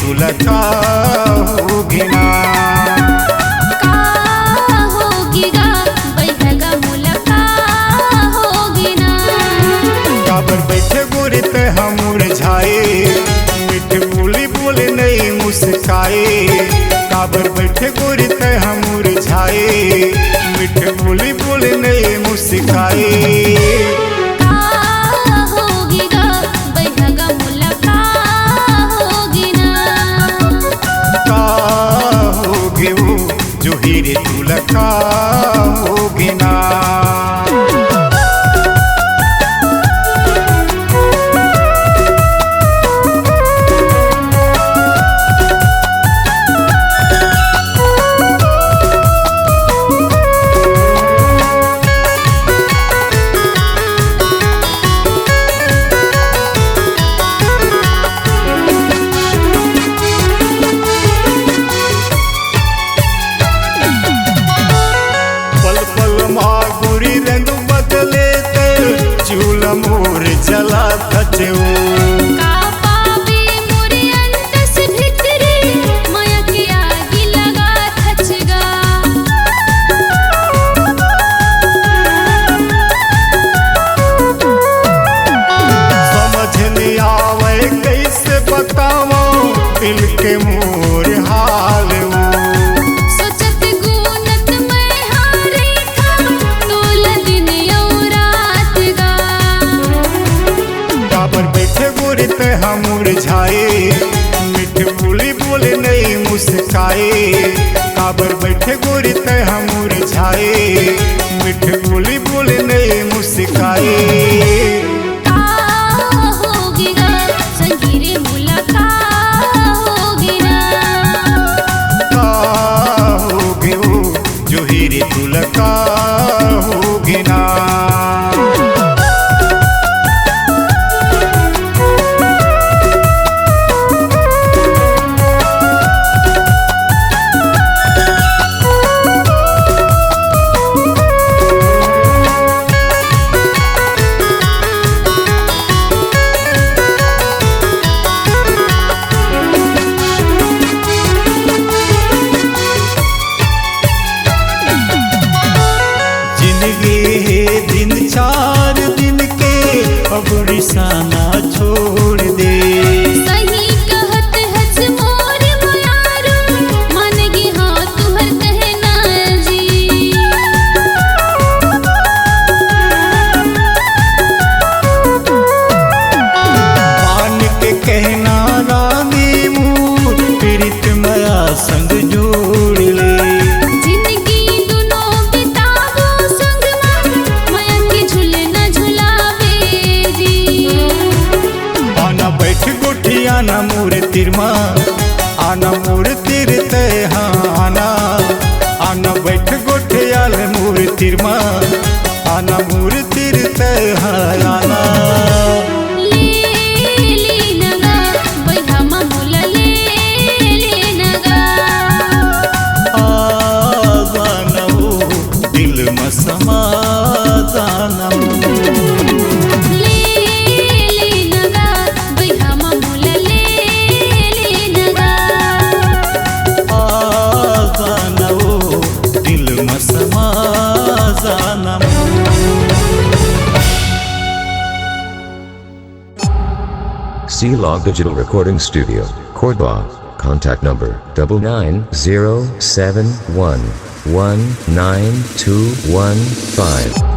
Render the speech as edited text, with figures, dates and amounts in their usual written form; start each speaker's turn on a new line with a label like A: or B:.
A: तुला का होगी ना
B: का होगी गा बैठगा मुलका होगी ना
A: काबर बैठे गोरे ते हम मुरझाए मीठे बोली बोले नहीं मुस्काए काबर बैठे गोरे ते हम मुरझाए मीठे बोली बोले नहीं मुस्काए हीरे तुला का होगी ना मोर जला खचो
B: का पावे मोरे अंतस भितरे माया की आग लगा खचगा
A: समझ नहीं आवे कैसे बताओ दिल के मोर हाल
B: सोचत गुनत मैं हारे था तोल दिन रात गा
A: काबर बैठे गोरे ते हम मुरझाए मीठे बोली बोले नहीं मुस्काए काबर बैठे गोरे ते हम मुरझाए मीठे बोली बोले नहीं मुस्काए
B: का होगी गा संगीरे मुलका होगी ना
A: का होगे वो जो हीरे तुला का होगी ना दिन 4 दिन के अब रिसाना छोड़ दे
B: सही कहत हस मोर मुयारो मन गी हाँ तुहर कहना जी
A: मान के कहना रानी मूर पीड़ित माया संग जोड़ ले आना मोर तिरमा आना मोर तिर ते हाँ आना बैठ गोठियाल मोर तिरमा आना मोर तिर ते हाँ आना
B: ले नगा बैठा मामूला ले नगा
A: आना वो दिल में समा जाना
C: C-Log Digital Recording Studio, Cordoba. Contact number 99071192115.